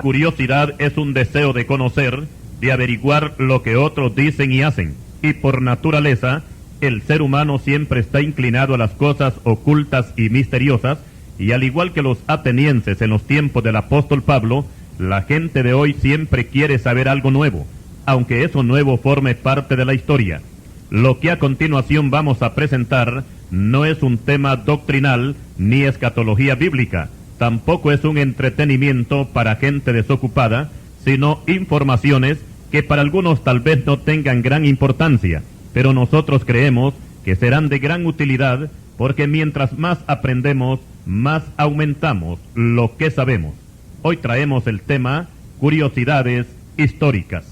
curiosidad es un deseo de conocer, de averiguar lo que otros dicen y hacen, y por naturaleza, el ser humano siempre está inclinado a las cosas ocultas y misteriosas, y al igual que los atenienses en los tiempos del apóstol Pablo, la gente de hoy siempre quiere saber algo nuevo, aunque eso nuevo forme parte de la historia. Lo que a continuación vamos a presentar no es un tema doctrinal ni escatología bíblica, tampoco es un entretenimiento para gente desocupada, sino informaciones que para algunos tal vez no tengan gran importancia, pero nosotros creemos que serán de gran utilidad porque mientras más aprendemos, más aumentamos lo que sabemos. Hoy traemos el tema curiosidades históricas.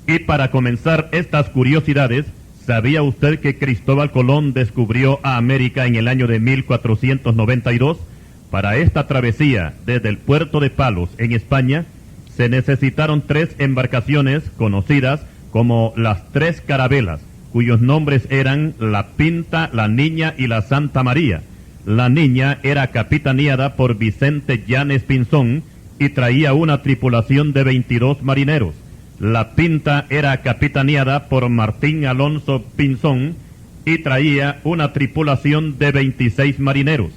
Y para comenzar estas curiosidades, ¿sabía usted que Cristóbal Colón descubrió a América en el año de 1492? Para esta travesía desde el puerto de Palos, en España, se necesitaron 3 embarcaciones conocidas como las 3 carabelas, cuyos nombres eran la Pinta, la Niña y la Santa María. La Niña era capitaneada por Vicente Llanes Pinzón y traía una tripulación de 22 marineros. La Pinta era capitaneada por Martín Alonso Pinzón y traía una tripulación de 26 marineros.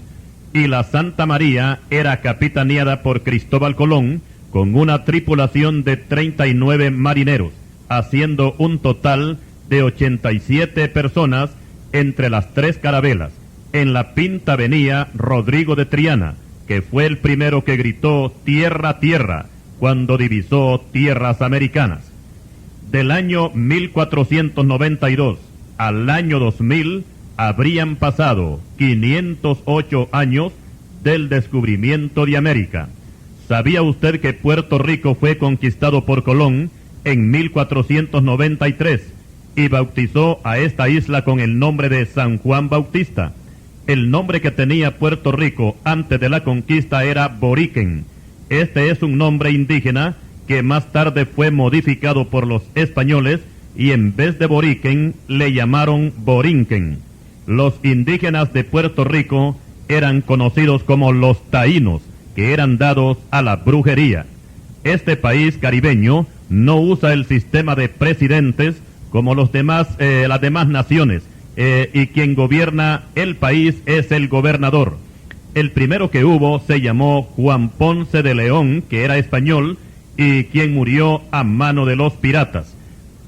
Y la Santa María era capitaneada por Cristóbal Colón con una tripulación de 39 marineros, haciendo un total de 87 personas entre las 3 carabelas. En la Pinta venía Rodrigo de Triana, que fue el primero que gritó «Tierra, tierra», cuando divisó tierras americanas. Del año 1492 al año 2000 habrían pasado 508 años del descubrimiento de América. ¿Sabía usted que Puerto Rico fue conquistado por Colón en 1493 y bautizó a esta isla con el nombre de San Juan Bautista? El nombre que tenía Puerto Rico antes de la conquista era Boriquen. Este es un nombre indígena que más tarde fue modificado por los españoles y en vez de Boriquen le llamaron Borinquen. Los indígenas de Puerto Rico eran conocidos como los taínos, que eran dados a la brujería. Este país caribeño no usa el sistema de presidentes como las demás naciones, y quien gobierna el país es el gobernador. El primero que hubo se llamó Juan Ponce de León, que era español, y quien murió a mano de los piratas.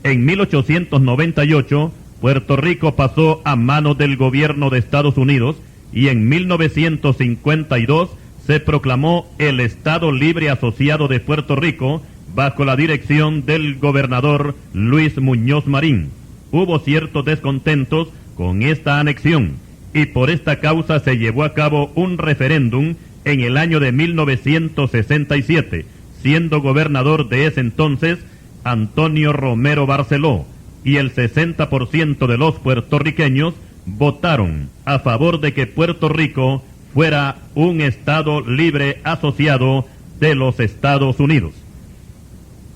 En 1898, Puerto Rico pasó a manos del gobierno de Estados Unidos, y en 1952 se proclamó el Estado Libre Asociado de Puerto Rico, bajo la dirección del gobernador Luis Muñoz Marín. Hubo ciertos descontentos con esta anexión, y por esta causa se llevó a cabo un referéndum en el año de 1967, siendo gobernador de ese entonces Antonio Romero Barceló, y el 60% de los puertorriqueños votaron a favor de que Puerto Rico fuera un Estado libre asociado de los Estados Unidos.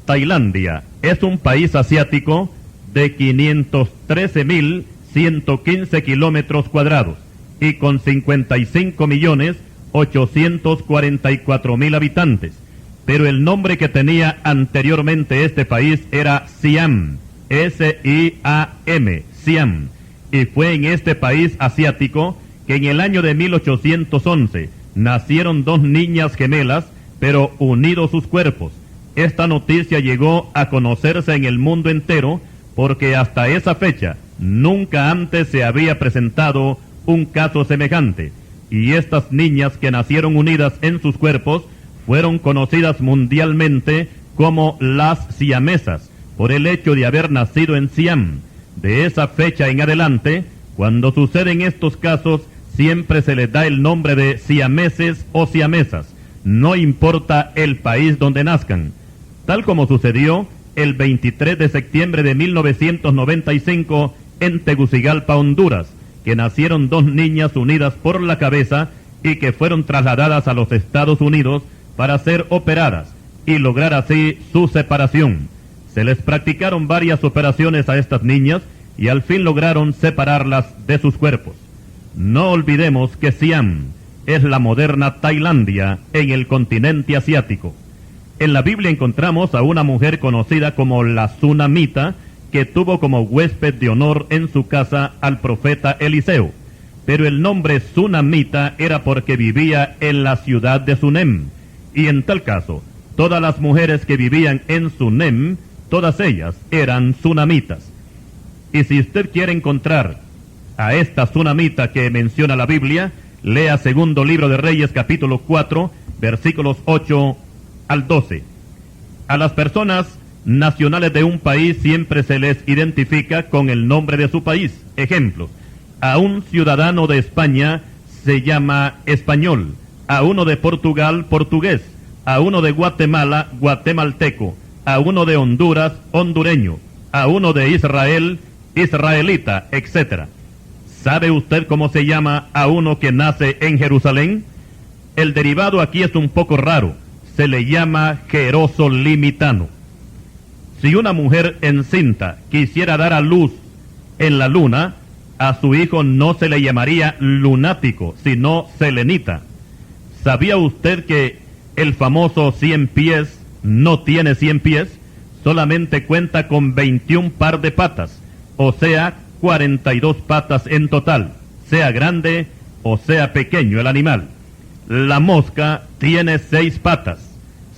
Tailandia es un país asiático de 513.115 kilómetros cuadrados y con 55.844.000 habitantes, pero el nombre que tenía anteriormente este país era Siam, S-I-A-M, Siam, y fue en este país asiático que en el año de 1811 nacieron 2 niñas gemelas, pero unidos sus cuerpos. Esta noticia llegó a conocerse en el mundo entero porque hasta esa fecha nunca antes se había presentado un caso semejante, y estas niñas que nacieron unidas en sus cuerpos fueron conocidas mundialmente como las siamesas, por el hecho de haber nacido en Siam. De esa fecha en adelante, cuando suceden estos casos, siempre se les da el nombre de siameses o siamesas, no importa el país donde nazcan. Tal como sucedió el 23 de septiembre de 1995 en Tegucigalpa, Honduras, que nacieron 2 niñas unidas por la cabeza y que fueron trasladadas a los Estados Unidos para ser operadas y lograr así su separación. Se les practicaron varias operaciones a estas niñas y al fin lograron separarlas de sus cuerpos. No olvidemos que Siam es la moderna Tailandia en el continente asiático. En la Biblia encontramos a una mujer conocida como la Sunamita, que tuvo como huésped de honor en su casa al profeta Eliseo. Pero el nombre Sunamita era porque vivía en la ciudad de Sunem. Y en tal caso, todas las mujeres que vivían en Sunem, todas ellas eran sunamitas. Y si usted quiere encontrar a esta Sunamita que menciona la Biblia, lea Segundo Libro de Reyes, capítulo 4, versículos 8 al 12. A las personas nacionales de un país siempre se les identifica con el nombre de su país. Ejemplo, a un ciudadano de España se llama español, a uno de Portugal, portugués, a uno de Guatemala, guatemalteco, a uno de Honduras, hondureño, a uno de Israel, israelita, etc. ¿Sabe usted cómo se llama a uno que nace en Jerusalén? El derivado aquí es un poco raro. Se le llama jerosolimitano. Si una mujer encinta quisiera dar a luz en la luna, a su hijo no se le llamaría lunático, sino selenita. ¿Sabía usted que el famoso 100 pies no tiene 100 pies? Solamente cuenta con 21 par de patas, o sea, 42 patas en total, sea grande o sea pequeño el animal. La mosca tiene 6 patas.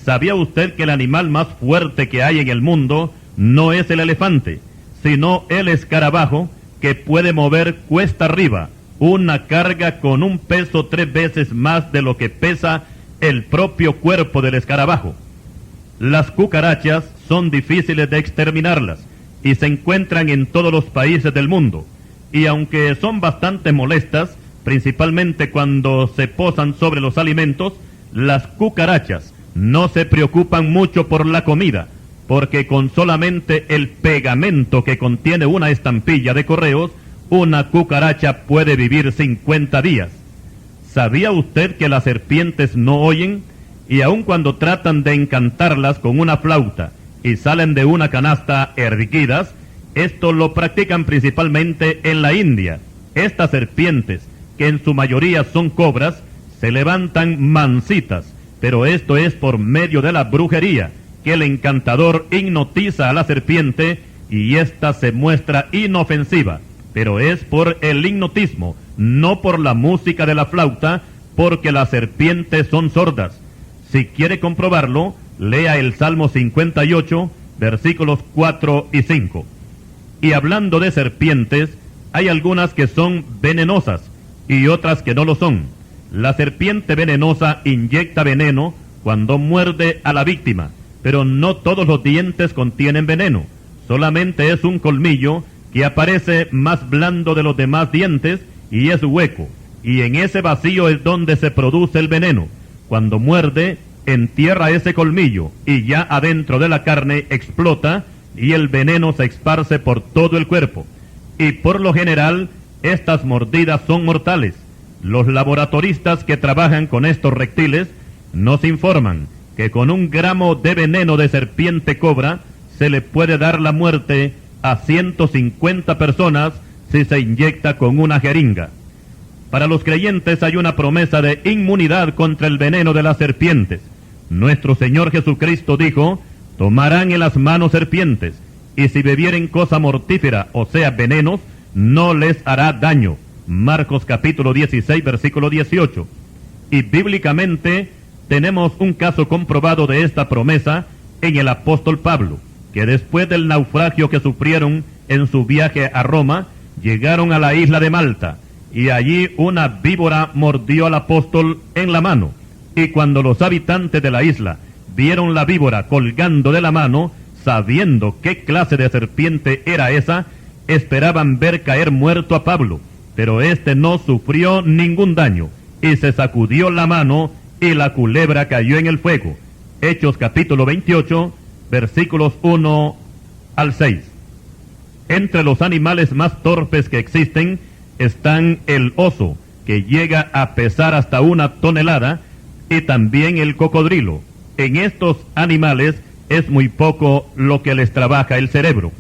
¿Sabía usted que el animal más fuerte que hay en el mundo no es el elefante, sino el escarabajo, que puede mover cuesta arriba una carga con un peso 3 veces más de lo que pesa el propio cuerpo del escarabajo? Las cucarachas son difíciles de exterminarlas y se encuentran en todos los países del mundo. Y aunque son bastante molestas, principalmente cuando se posan sobre los alimentos, las cucarachas no se preocupan mucho por la comida, porque con solamente el pegamento que contiene una estampilla de correos, una cucaracha puede vivir 50 días. ¿Sabía usted que las serpientes no oyen? Y aun cuando tratan de encantarlas con una flauta y salen de una canasta erguidas, esto lo practican principalmente en la India. Estas serpientes, que en su mayoría son cobras, se levantan mansitas, pero esto es por medio de la brujería, que el encantador hipnotiza a la serpiente y ésta se muestra inofensiva, pero es por el hipnotismo, no por la música de la flauta, porque las serpientes son sordas. Si quiere comprobarlo, lea el Salmo 58, versículos 4 y 5. Y hablando de serpientes, hay algunas que son venenosas y otras que no lo son. La serpiente venenosa inyecta veneno cuando muerde a la víctima, pero no todos los dientes contienen veneno. Solamente es un colmillo que aparece más blando de los demás dientes y es hueco. Y en ese vacío es donde se produce el veneno. Cuando muerde, entierra ese colmillo y ya adentro de la carne explota y el veneno se esparce por todo el cuerpo. Y por lo general, estas mordidas son mortales. Los laboratoristas que trabajan con estos reptiles nos informan que con 1 gramo de veneno de serpiente cobra se le puede dar la muerte a 150 personas si se inyecta con una jeringa. Para los creyentes hay una promesa de inmunidad contra el veneno de las serpientes. Nuestro Señor Jesucristo dijo: tomarán en las manos serpientes, y si bebieren cosa mortífera, o sea, venenos, no les hará daño. Marcos capítulo 16, versículo 18. Y bíblicamente tenemos un caso comprobado de esta promesa en el apóstol Pablo, que después del naufragio que sufrieron en su viaje a Roma, llegaron a la isla de Malta, y allí una víbora mordió al apóstol en la mano. Y cuando los habitantes de la isla vieron la víbora colgando de la mano, sabiendo qué clase de serpiente era esa, esperaban ver caer muerto a Pablo, pero éste no sufrió ningún daño, y se sacudió la mano, y la culebra cayó en el fuego. Hechos capítulo 28, versículos 1 al 6. Entre los animales más torpes que existen están el oso, que llega a pesar hasta 1 tonelada, y también el cocodrilo. En estos animales es muy poco lo que les trabaja el cerebro.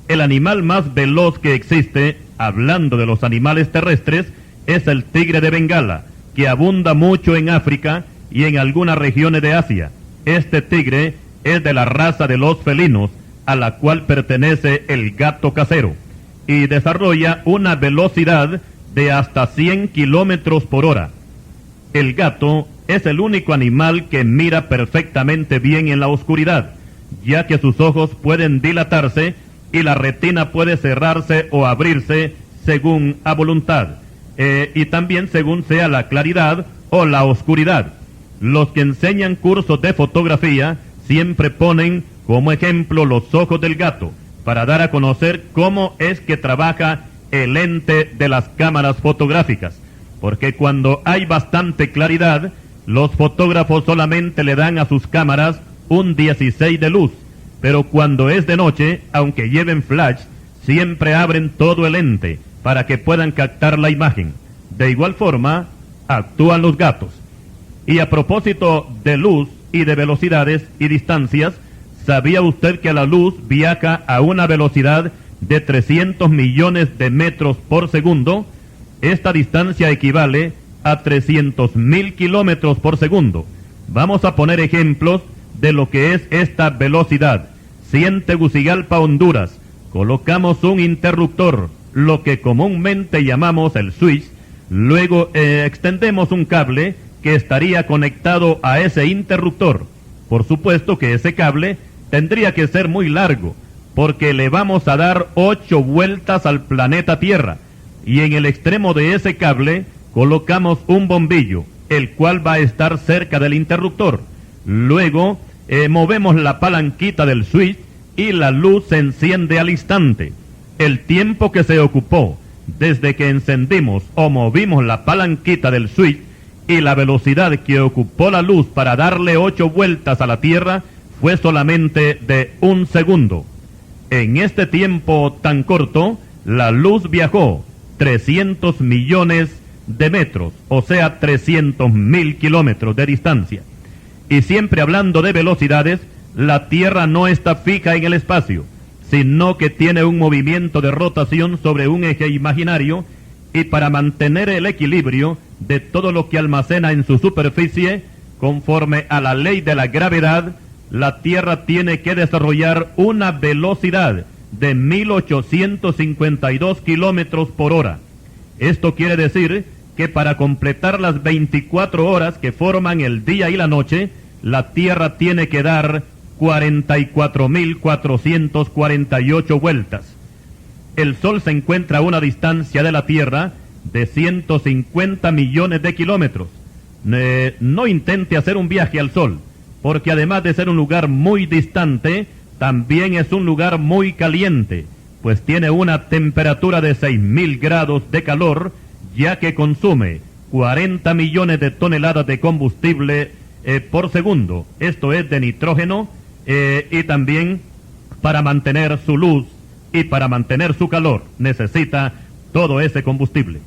El animal más veloz que existe, hablando de los animales terrestres, es el tigre de Bengala, que abunda mucho en África y en algunas regiones de Asia. Este tigre es de la raza de los felinos, a la cual pertenece el gato casero, y desarrolla una velocidad de hasta 100 kilómetros por hora. El gato es el único animal que mira perfectamente bien en la oscuridad, ya que sus ojos pueden dilatarse y la retina puede cerrarse o abrirse según a voluntad, y también según sea la claridad o la oscuridad. Los que enseñan cursos de fotografía siempre ponen como ejemplo los ojos del gato, para dar a conocer cómo es que trabaja el lente de las cámaras fotográficas, porque cuando hay bastante claridad, los fotógrafos solamente le dan a sus cámaras un 16 de luz, pero cuando es de noche, aunque lleven flash, siempre abren todo el lente para que puedan captar la imagen. De igual forma, actúan los gatos. Y a propósito de luz y de velocidades y distancias, ¿sabía usted que la luz viaja a una velocidad de 300 millones de metros por segundo? Esta distancia equivale a 300.000 kilómetros por segundo. Vamos a poner ejemplos de lo que es esta velocidad. Si en Tegucigalpa, Honduras, colocamos un interruptor, lo que comúnmente llamamos el switch, luego extendemos un cable que estaría conectado a ese interruptor. Por supuesto que ese cable tendría que ser muy largo, porque le vamos a dar 8 vueltas al planeta Tierra, y en el extremo de ese cable colocamos un bombillo, el cual va a estar cerca del interruptor. Luego movemos la palanquita del switch y la luz se enciende al instante. El tiempo que se ocupó desde que encendimos o movimos la palanquita del switch y la velocidad que ocupó la luz para darle 8 vueltas a la Tierra fue solamente de 1 segundo. En este tiempo tan corto, la luz viajó 300 millones de metros, o sea 300.000 kilómetros de distancia. Y siempre hablando de velocidades, la Tierra no está fija en el espacio, sino que tiene un movimiento de rotación sobre un eje imaginario, y para mantener el equilibrio de todo lo que almacena en su superficie, conforme a la ley de la gravedad, la Tierra tiene que desarrollar una velocidad de 1852 kilómetros por hora. Esto quiere decir que para completar las 24 horas que forman el día y la noche, la Tierra tiene que dar 44.448 vueltas. El Sol se encuentra a una distancia de la Tierra de 150 millones de kilómetros. No intente hacer un viaje al Sol, porque además de ser un lugar muy distante, también es un lugar muy caliente, pues tiene una temperatura de 6.000 grados de calor, ya que consume 40 millones de toneladas de combustible por segundo. Esto es de nitrógeno, y también para mantener su luz y para mantener su calor necesita todo ese combustible.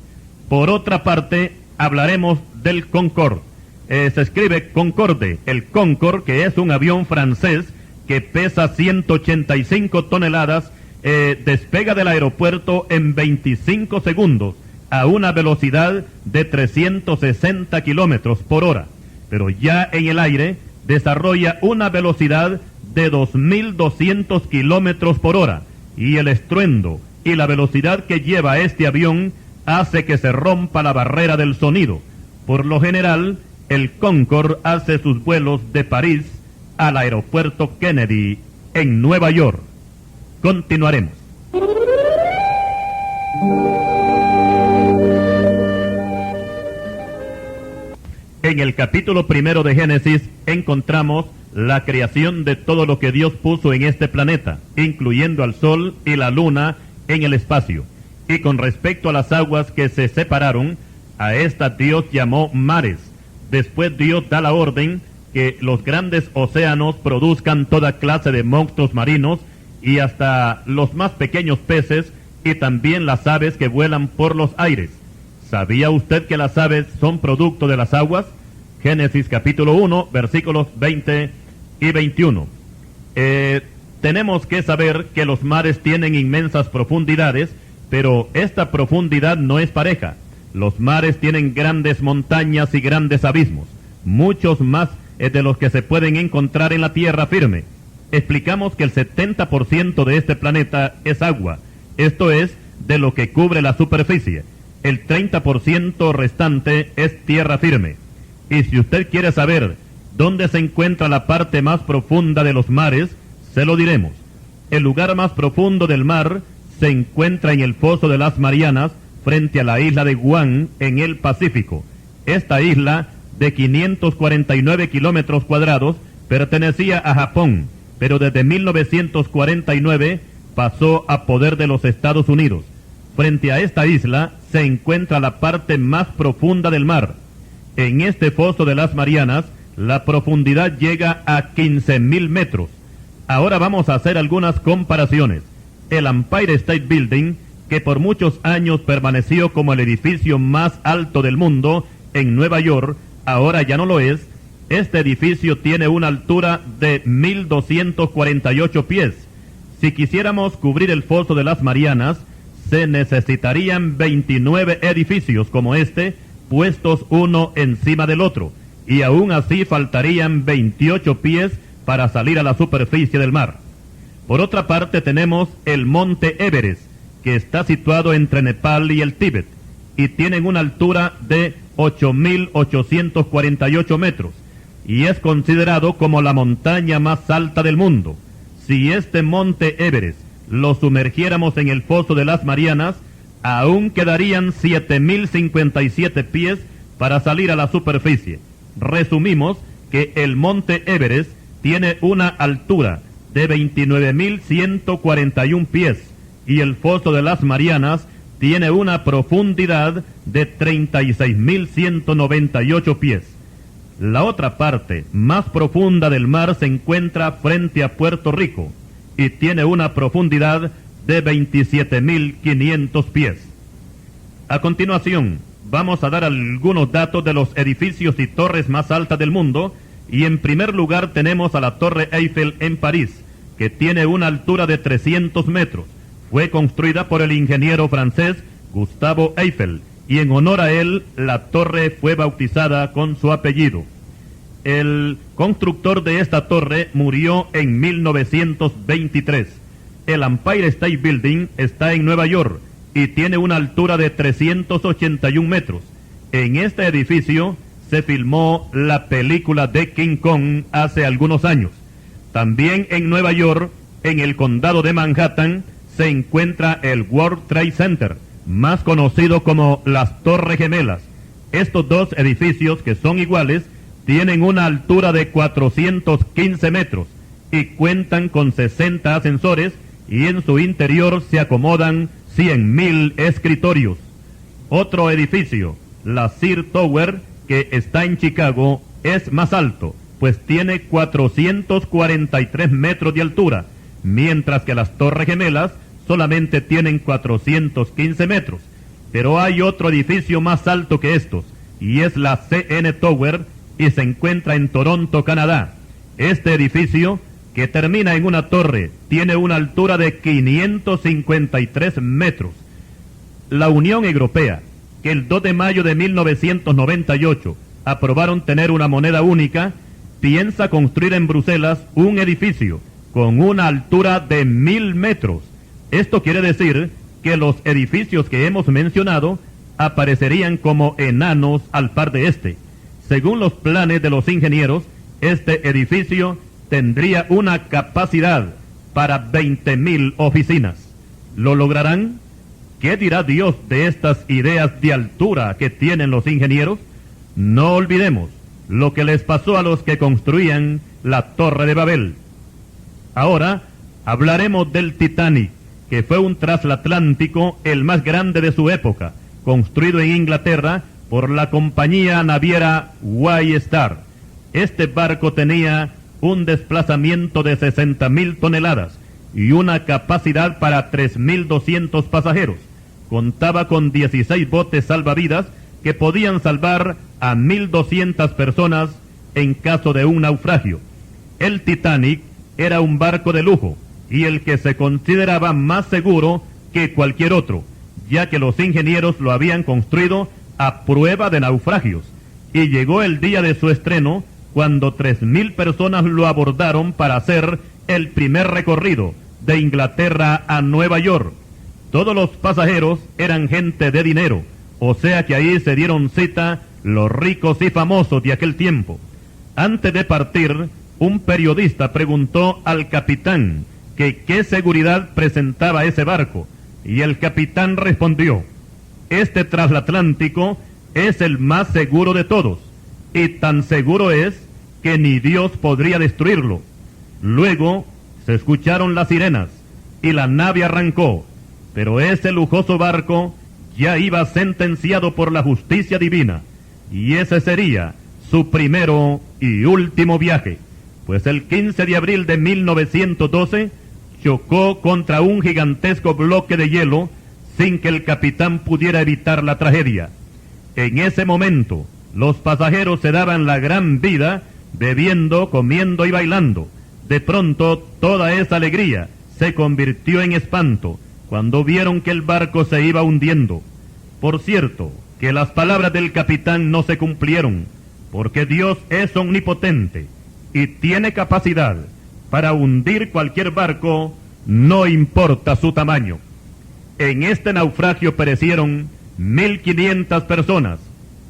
Por otra parte, hablaremos del Concorde. Se escribe Concorde. El Concorde, que es un avión francés que pesa 185 toneladas, despega del aeropuerto en 25 segundos a una velocidad de 360 kilómetros por hora. Pero ya en el aire desarrolla una velocidad de 2.200 kilómetros por hora, y el estruendo y la velocidad que lleva este avión hace que se rompa la barrera del sonido. Por lo general, el Concorde hace sus vuelos de París al aeropuerto Kennedy en Nueva York. Continuaremos. En el capítulo 1 de Génesis encontramos la creación de todo lo que Dios puso en este planeta, incluyendo al sol y la luna en el espacio. Y con respecto a las aguas que se separaron, a estas Dios llamó mares. Después Dios da la orden que los grandes océanos produzcan toda clase de monstruos marinos y hasta los más pequeños peces y también las aves que vuelan por los aires. ¿Sabía usted que las aves son producto de las aguas? Génesis capítulo 1, versículos 20 y 21. Tenemos que saber que los mares tienen inmensas profundidades, pero esta profundidad no es pareja. Los mares tienen grandes montañas y grandes abismos, muchos más de los que se pueden encontrar en la tierra firme. Explicamos que el 70% de este planeta es agua, esto es, de lo que cubre la superficie. El 30% restante es tierra firme. Y si usted quiere saber dónde se encuentra la parte más profunda de los mares, se lo diremos. El lugar más profundo del mar se encuentra en el Foso de las Marianas, frente a la isla de Guam, en el Pacífico. Esta isla, de 549 kilómetros cuadrados, pertenecía a Japón, pero desde 1949 pasó a poder de los Estados Unidos. Frente a esta isla se encuentra la parte más profunda del mar. En este Foso de las Marianas, la profundidad llega a 15.000 metros. Ahora vamos a hacer algunas comparaciones. El Empire State Building, que por muchos años permaneció como el edificio más alto del mundo en Nueva York, ahora ya no lo es. Este edificio tiene una altura de 1.248 pies. Si quisiéramos cubrir el Foso de las Marianas, se necesitarían 29 edificios como este, puestos uno encima del otro, y aún así faltarían 28 pies para salir a la superficie del mar. Por otra parte tenemos el Monte Everest, que está situado entre Nepal y el Tíbet, y tienen una altura de 8.848 metros, y es considerado como la montaña más alta del mundo. Si este Monte Everest lo sumergiéramos en el Foso de las Marianas, aún quedarían 7.057 pies para salir a la superficie. Resumimos que el Monte Everest tiene una altura de 29.141 pies y el Foso de las Marianas tiene una profundidad de 36.198 pies. La otra parte más profunda del mar se encuentra frente a Puerto Rico y tiene una profundidad de 27.500 pies. A continuación, vamos a dar algunos datos de los edificios y torres más altas del mundo, y en primer lugar tenemos a la Torre Eiffel en París, que tiene una altura de 300 metros. Fue construida por el ingeniero francés Gustave Eiffel, y en honor a él, la torre fue bautizada con su apellido. El constructor de esta torre murió en 1923. El Empire State Building está en Nueva York y tiene una altura de 381 metros. En este edificio se filmó la película de King Kong hace algunos años. También en Nueva York, en el condado de Manhattan, se encuentra el World Trade Center, más conocido como las Torres Gemelas. Estos dos edificios, que son iguales, tienen una altura de 415 metros y cuentan con 60 ascensores, y en su interior se acomodan 100.000 escritorios. Otro edificio, la Sears Tower, que está en Chicago, es más alto, pues tiene 443 metros de altura, mientras que las Torres Gemelas solamente tienen 415 metros. Pero hay otro edificio más alto que estos, y es la CN Tower, y se encuentra en Toronto, Canadá. Este edificio, que termina en una torre, tiene una altura de 553 metros. La Unión Europea, que el 2 de mayo de 1998 aprobaron tener una moneda única, piensa construir en Bruselas un edificio con una altura de 1.000 metros. Esto quiere decir que los edificios que hemos mencionado aparecerían como enanos al par de este. Según los planes de los ingenieros, este edificio tendría una capacidad para 20.000 oficinas. ¿Lo lograrán? ¿Qué dirá Dios de estas ideas de altura que tienen los ingenieros? No olvidemos lo que les pasó a los que construían la Torre de Babel. Ahora hablaremos del Titanic, que fue un transatlántico, el más grande de su época, construido en Inglaterra por la compañía naviera White Star. Este barco tenía un desplazamiento de 60.000 toneladas y una capacidad para 3.200 pasajeros. Contaba con 16 botes salvavidas que podían salvar a 1.200 personas en caso de un naufragio. El Titanic era un barco de lujo y el que se consideraba más seguro que cualquier otro, ya que los ingenieros lo habían construido a prueba de naufragios, y llegó el día de su estreno cuando 3,000 personas lo abordaron para hacer el primer recorrido de Inglaterra a Nueva York. Todos los pasajeros eran gente de dinero, o sea que ahí se dieron cita los ricos y famosos de aquel tiempo. Antes de partir, un periodista preguntó al capitán que qué seguridad presentaba ese barco, y el capitán respondió: este transatlántico es el más seguro de todos, y tan seguro es que ni Dios podría destruirlo. Luego se escucharon las sirenas, y la nave arrancó, pero ese lujoso barco ya iba sentenciado por la justicia divina, y ese sería su primero y último viaje, pues el 15 de abril de 1912 chocó contra un gigantesco bloque de hielo sin que el capitán pudiera evitar la tragedia. En ese momento, los pasajeros se daban la gran vida, bebiendo, comiendo y bailando. De pronto, toda esa alegría se convirtió en espanto cuando vieron que el barco se iba hundiendo. Por cierto, que las palabras del capitán no se cumplieron, porque Dios es omnipotente y tiene capacidad para hundir cualquier barco, no importa su tamaño. En este naufragio perecieron 1,500 personas,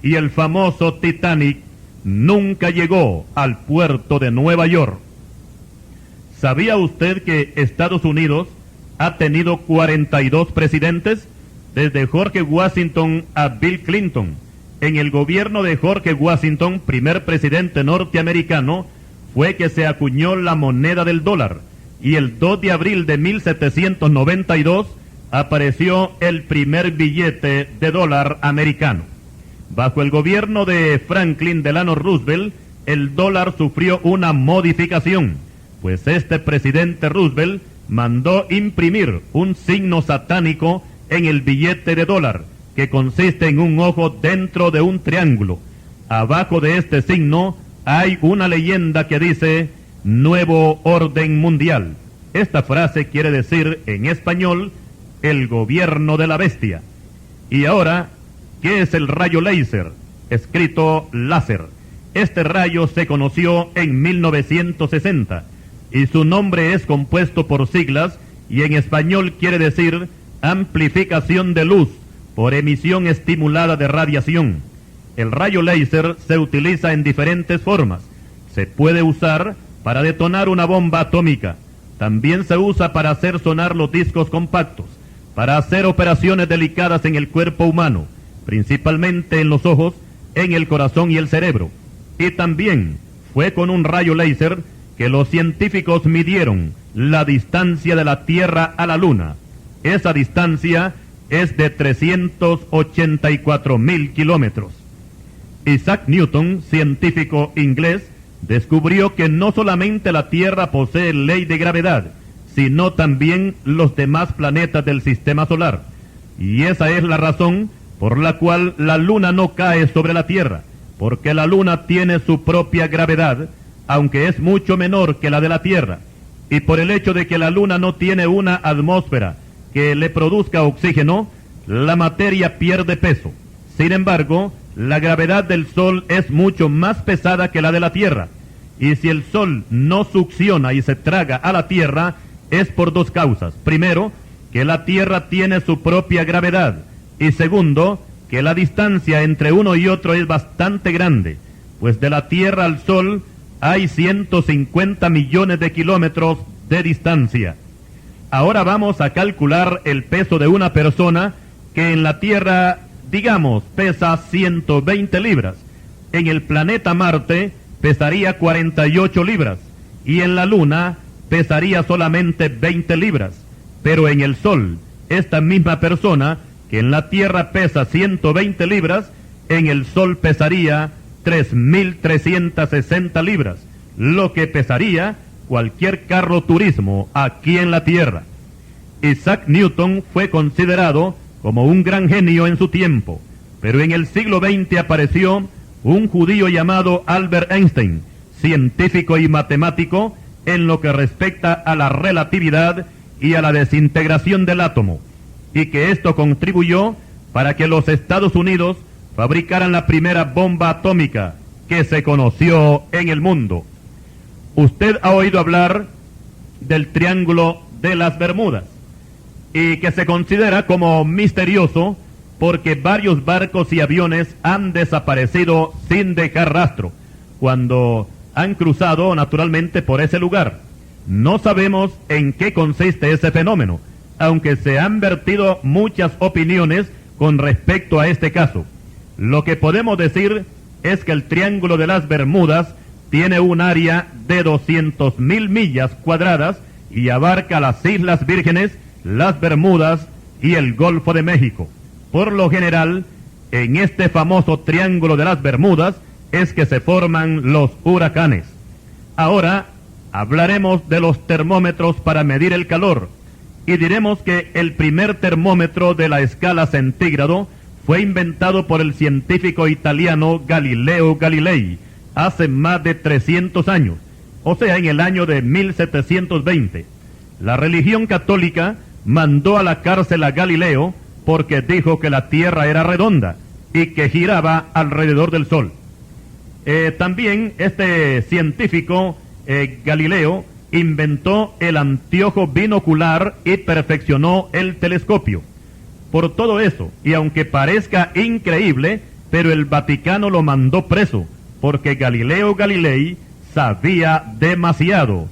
y el famoso Titanic nunca llegó al puerto de Nueva York. ¿Sabía usted que Estados Unidos ha tenido 42 presidentes? Desde George Washington a Bill Clinton. En el gobierno de George Washington, primer presidente norteamericano, fue que se acuñó la moneda del dólar, y el 2 de abril de 1792 apareció el primer billete de dólar americano. Bajo el gobierno de Franklin Delano Roosevelt, el dólar sufrió una modificación, pues este presidente Roosevelt mandó imprimir un signo satánico en el billete de dólar, que consiste en un ojo dentro de un triángulo. Abajo de este signo hay una leyenda que dice Nuevo Orden Mundial. Esta frase quiere decir en español el gobierno de la bestia. Y ahora, ¿qué es el rayo láser? Escrito láser. Este rayo se conoció en 1960 y su nombre es compuesto por siglas y en español quiere decir amplificación de luz por emisión estimulada de radiación. El rayo láser se utiliza en diferentes formas. Se puede usar para detonar una bomba atómica. También se usa para hacer sonar los discos compactos, para hacer operaciones delicadas en el cuerpo humano, principalmente en los ojos, en el corazón y el cerebro. Y también fue con un rayo láser que los científicos midieron la distancia de la Tierra a la Luna. Esa distancia es de 384,000 kilómetros. Isaac Newton, científico inglés, descubrió que no solamente la Tierra posee ley de gravedad, sino también los demás planetas del sistema solar. Y esa es la razón por la cual la Luna no cae sobre la Tierra, porque la Luna tiene su propia gravedad, aunque es mucho menor que la de la Tierra. Y por el hecho de que la Luna no tiene una atmósfera que le produzca oxígeno, la materia pierde peso. Sin embargo, la gravedad del Sol es mucho más pesada que la de la Tierra, y si el Sol no succiona y se traga a la Tierra, es por dos causas. Primero, que la Tierra tiene su propia gravedad, y segundo, que la distancia entre uno y otro es bastante grande, pues de la Tierra al Sol hay 150 millones de kilómetros de distancia. Ahora vamos a calcular el peso de una persona que en la Tierra, digamos, pesa 120 libras. En el planeta Marte pesaría 48 libras y en la Luna pesaría solamente 20 libras. Pero en el Sol, esta misma persona que en la Tierra pesa 120 libras, en el Sol pesaría 3,360 libras, lo que pesaría cualquier carro turismo aquí en la Tierra. Isaac Newton fue considerado como un gran genio en su tiempo, pero en el siglo XX apareció un judío llamado Albert Einstein, científico y matemático, en lo que respecta a la relatividad y a la desintegración del átomo, y que esto contribuyó para que los Estados Unidos fabricaran la primera bomba atómica que se conoció en el mundo. Usted ha oído hablar del Triángulo de las Bermudas, y que se considera como misterioso porque varios barcos y aviones han desaparecido sin dejar rastro cuando han cruzado naturalmente por ese lugar. No sabemos en qué consiste ese fenómeno, aunque se han vertido muchas opiniones con respecto a este caso. Lo que podemos decir es que el Triángulo de las Bermudas tiene un área de 200,000 millas cuadradas y abarca las Islas Vírgenes, las Bermudas y el Golfo de México. Por lo general, en este famoso Triángulo de las Bermudas es que se forman los huracanes. Ahora hablaremos de los termómetros para medir el calor, y diremos que el primer termómetro de la escala centígrado fue inventado por el científico italiano Galileo Galilei hace más de 300 años, o sea, en el año de 1720. La religión católica mandó a la cárcel a Galileo porque dijo que la Tierra era redonda y que giraba alrededor del Sol. También este científico Galileo inventó el anteojo binocular y perfeccionó el telescopio. Por todo eso, y aunque parezca increíble, pero el Vaticano lo mandó preso, porque Galileo Galilei sabía demasiado.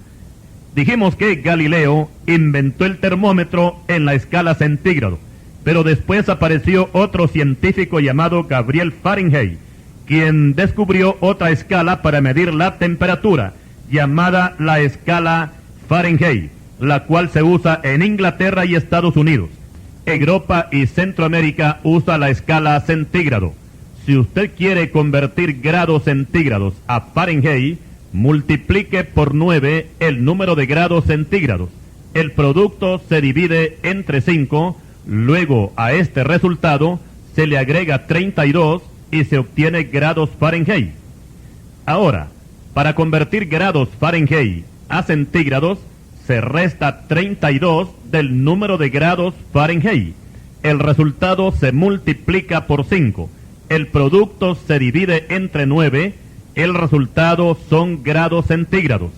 Dijimos que Galileo inventó el termómetro en la escala centígrado, pero después apareció otro científico llamado Gabriel Fahrenheit, quien descubrió otra escala para medir la temperatura, llamada la escala Fahrenheit, la cual se usa en Inglaterra y Estados Unidos. Europa y Centroamérica usa la escala centígrado. Si usted quiere convertir grados centígrados a Fahrenheit, multiplique por 9 el número de grados centígrados. El producto se divide entre 5, luego a este resultado se le agrega 32 y se obtiene grados Fahrenheit. Ahora, para convertir grados Fahrenheit a centígrados, se resta 32 del número de grados Fahrenheit. El resultado se multiplica por 5. El producto se divide entre 9. El resultado son grados centígrados.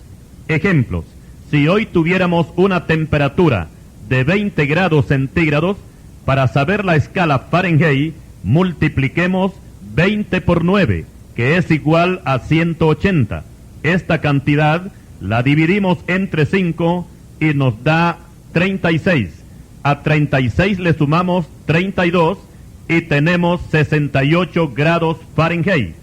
Ejemplos: si hoy tuviéramos una temperatura de 20 grados centígrados, para saber la escala Fahrenheit, multipliquemos 20 por 9, que es igual a 180. Esta cantidad la dividimos entre 5 y nos da 36. A 36 le sumamos 32 y tenemos 68 grados Fahrenheit.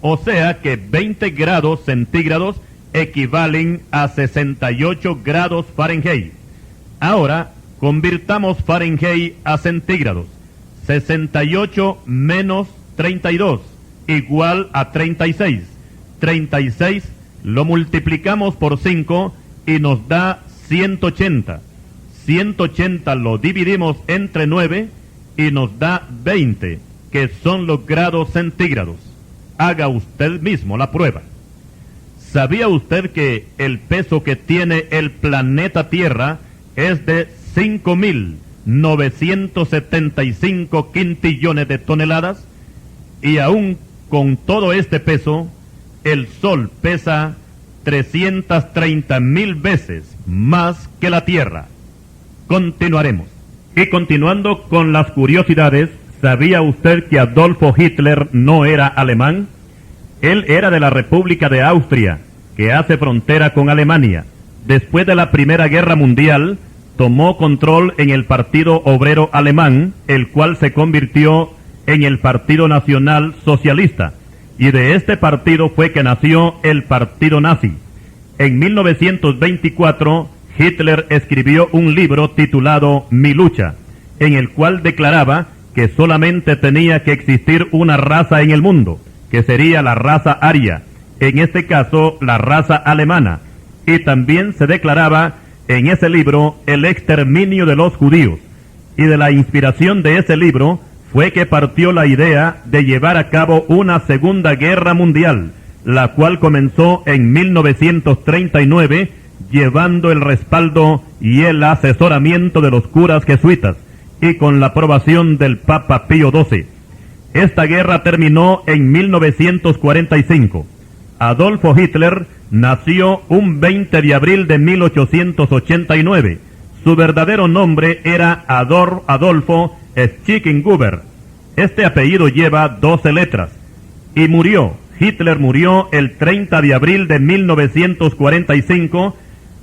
O sea que 20 grados centígrados equivalen a 68 grados Fahrenheit. Ahora, convirtamos Fahrenheit a centígrados. 68 menos 32 igual a 36. 36 lo multiplicamos por 5 y nos da 180. 180 lo dividimos entre 9 y nos da 20, que son los grados centígrados. Haga usted mismo la prueba. ¿Sabía usted que el peso que tiene el planeta Tierra es de 5.975 quintillones de toneladas? Y aún con todo este peso, el Sol pesa 330,000 veces más que la Tierra. Continuaremos. Y continuando con las curiosidades, ¿sabía usted que Adolfo Hitler no era alemán? Él era de la República de Austria, que hace frontera con Alemania. Después de la Primera Guerra Mundial, tomó control en el Partido Obrero Alemán, el cual se convirtió en el Partido Nacional Socialista, y de este partido fue que nació el Partido Nazi. En 1924, Hitler escribió un libro titulado Mi lucha, en el cual declaraba que solamente tenía que existir una raza en el mundo, que sería la raza aria, en este caso la raza alemana, y también se declaraba en ese libro el exterminio de los judíos, y de la inspiración de ese libro fue que partió la idea de llevar a cabo una Segunda Guerra Mundial, la cual comenzó en 1939, llevando el respaldo y el asesoramiento de los curas jesuitas y con la aprobación del Papa Pío XII. Esta guerra terminó en 1945. Adolfo Hitler nació un 20 de abril de 1889. Su verdadero nombre era Adolfo Schicklgruber. Este apellido lleva 12 letras. Y Hitler murió el 30 de abril de 1945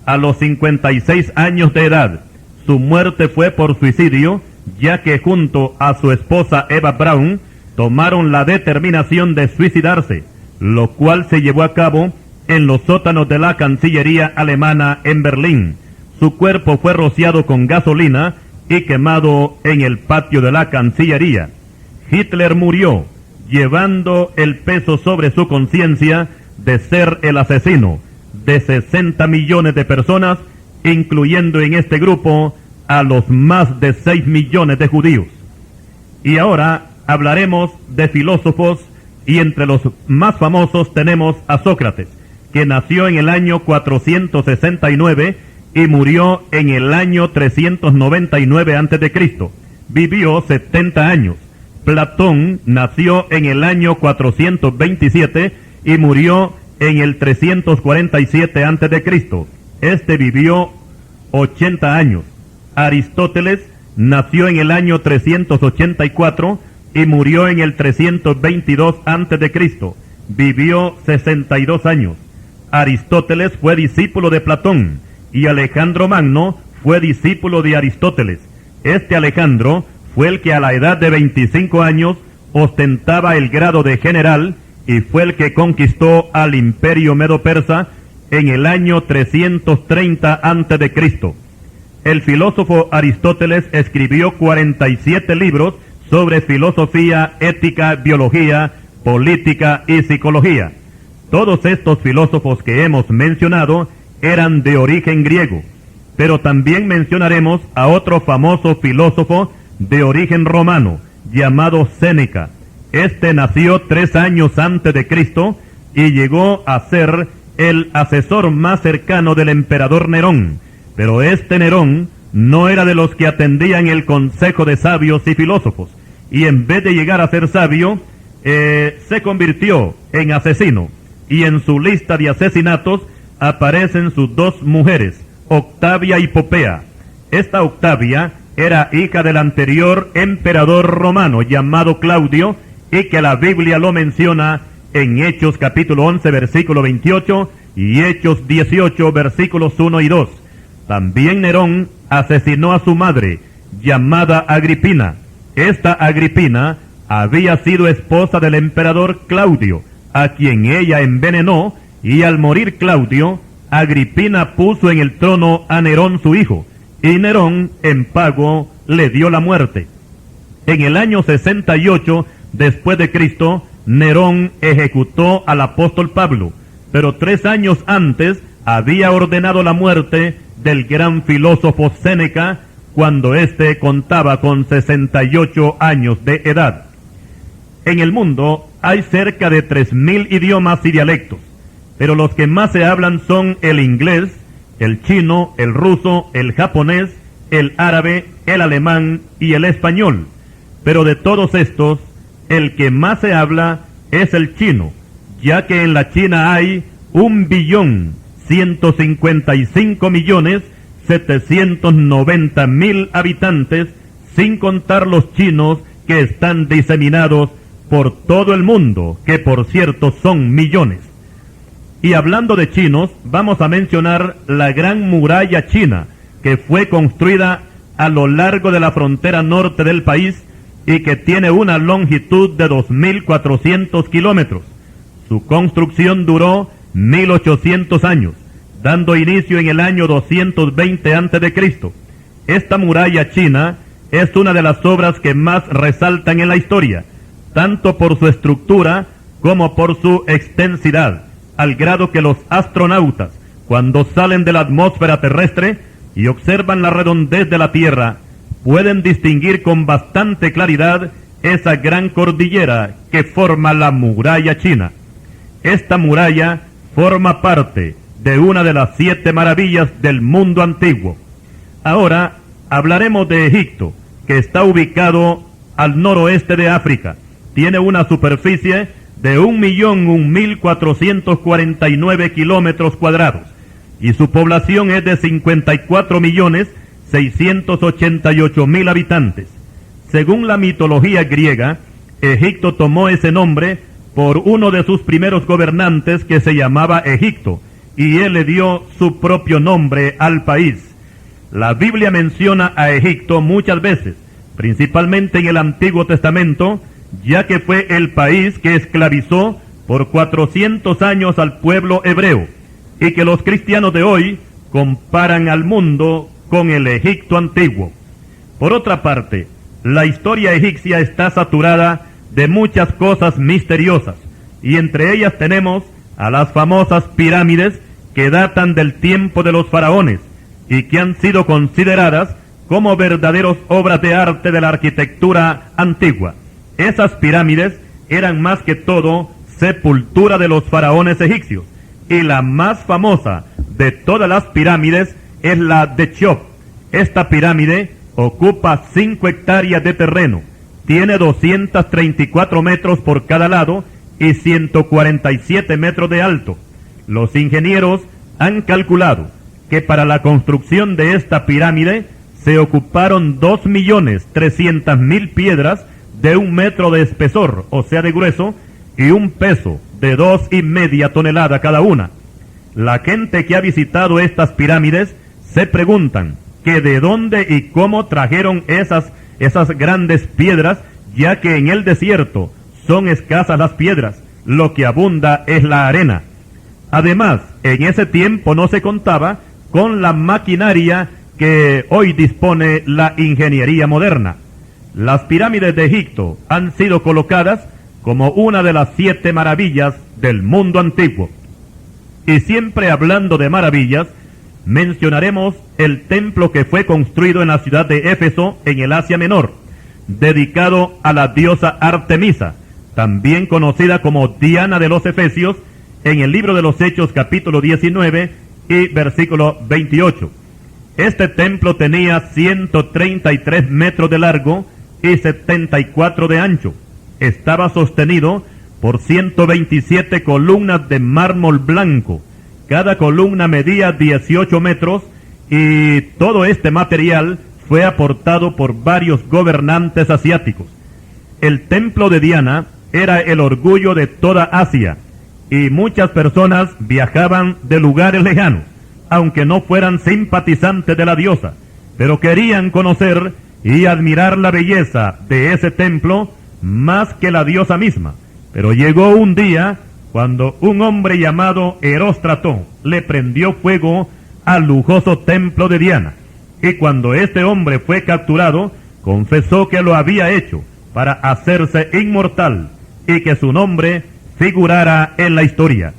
a los 56 años de edad. Su muerte fue por suicidio, ya que junto a su esposa Eva Braun tomaron la determinación de suicidarse, lo cual se llevó a cabo en los sótanos de la Cancillería alemana en Berlín. Su cuerpo fue rociado con gasolina y quemado en el patio de la Cancillería. Hitler murió llevando el peso sobre su conciencia de ser el asesino de 60 millones de personas, incluyendo en este grupo a los más de 6 millones de judíos. Y ahora hablaremos de filósofos, y entre los más famosos tenemos a Sócrates, que nació en el año 469 y murió en el año 399 a.C. Vivió 70 años. Platón nació en el año 427 y murió en el 347 a.C. Este vivió 80 años. Aristóteles nació en el año 384 y murió en el 322 a.C. Vivió 62 años. Aristóteles fue discípulo de Platón y Alejandro Magno fue discípulo de Aristóteles. Este Alejandro fue el que a la edad de 25 años ostentaba el grado de general y fue el que conquistó al imperio medo-persa en el año 330 a.C. El filósofo Aristóteles escribió 47 libros sobre filosofía, ética, biología, política y psicología. Todos estos filósofos que hemos mencionado eran de origen griego, pero también mencionaremos a otro famoso filósofo de origen romano, llamado Séneca. Este nació 3 años antes de Cristo y llegó a ser el asesor más cercano del emperador Nerón, pero este Nerón no era de los que atendían el consejo de sabios y filósofos, y en vez de llegar a ser sabio, se convirtió en asesino, y en su lista de asesinatos aparecen sus 2 mujeres, Octavia y Popea. Esta Octavia era hija del anterior emperador romano llamado Claudio, y que la Biblia lo menciona en Hechos capítulo 11 versículo 28 y Hechos 18 versículos 1 y 2. También Nerón asesinó a su madre, llamada Agripina. Esta Agripina había sido esposa del emperador Claudio, a quien ella envenenó, y al morir Claudio, Agripina puso en el trono a Nerón su hijo, y Nerón, en pago, le dio la muerte. En el año 68 después de Cristo, Nerón ejecutó al apóstol Pablo, pero 3 años antes había ordenado la muerte del gran filósofo Séneca, cuando éste contaba con 68 años de edad. En el mundo hay cerca de 3.000 idiomas y dialectos, pero los que más se hablan son el inglés, el chino, el ruso, el japonés, el árabe, el alemán y el español. Pero de todos estos, el que más se habla es el chino, ya que en la China hay 1.155.790.000 habitantes, sin contar los chinos que están diseminados por todo el mundo, que por cierto son millones. Y hablando de chinos, vamos a mencionar la Gran Muralla China, que fue construida a lo largo de la frontera norte del país y que tiene una longitud de 2.400 kilómetros. Su construcción duró 1.800 años, dando inicio en el año 220 a.C. Esta muralla china es una de las obras que más resaltan en la historia, tanto por su estructura como por su extensidad, al grado que los astronautas, cuando salen de la atmósfera terrestre y observan la redondez de la Tierra, pueden distinguir con bastante claridad esa gran cordillera que forma la muralla china. Esta muralla forma parte de una de las 7 maravillas del mundo antiguo. Ahora hablaremos de Egipto, que está ubicado al noroeste de África. Tiene una superficie de 1.001.449 kilómetros cuadrados y su población es de 54.688.000 habitantes. Según la mitología griega, Egipto tomó ese nombre por uno de sus primeros gobernantes que se llamaba Egipto, y él le dio su propio nombre al país. La Biblia menciona a Egipto muchas veces, principalmente en el Antiguo Testamento, ya que fue el país que esclavizó por 400 años al pueblo hebreo, y que los cristianos de hoy comparan al mundo con el Egipto antiguo. Por otra parte, la historia egipcia está saturada de muchas cosas misteriosas, y entre ellas tenemos a las famosas pirámides que datan del tiempo de los faraones y que han sido consideradas como verdaderas obras de arte de la arquitectura antigua. Esas pirámides eran más que todo sepultura de los faraones egipcios, y la más famosa de todas las pirámides es la de Cheops. Esta pirámide ocupa 5 hectáreas de terreno, tiene 234 metros por cada lado y 147 metros de alto. Los ingenieros han calculado que para la construcción de esta pirámide se ocuparon 2.300.000 piedras de 1 metro de espesor, o sea de grueso, y un peso de 2,5 toneladas cada una. La gente que ha visitado estas pirámides se preguntan que de dónde y cómo trajeron esas grandes piedras, ya que en el desierto son escasas las piedras, lo que abunda es la arena. Además, en ese tiempo no se contaba con la maquinaria que hoy dispone la ingeniería moderna. Las pirámides de Egipto han sido colocadas como una de las 7 maravillas del mundo antiguo. Y siempre hablando de maravillas, mencionaremos el templo que fue construido en la ciudad de Éfeso, en el Asia Menor, dedicado a la diosa Artemisa, también conocida como Diana de los Efesios, en el libro de los Hechos capítulo 19 y versículo 28. Este templo tenía 133 metros de largo y 74 de ancho. Estaba sostenido por 127 columnas de mármol blanco. Cada columna medía 18 metros y todo este material fue aportado por varios gobernantes asiáticos. El templo de Diana era el orgullo de toda Asia y muchas personas viajaban de lugares lejanos, aunque no fueran simpatizantes de la diosa, pero querían conocer y admirar la belleza de ese templo más que la diosa misma. Pero llegó un día cuando un hombre llamado Eróstrato le prendió fuego al lujoso templo de Diana, y cuando este hombre fue capturado, confesó que lo había hecho para hacerse inmortal y que su nombre figurara en la historia.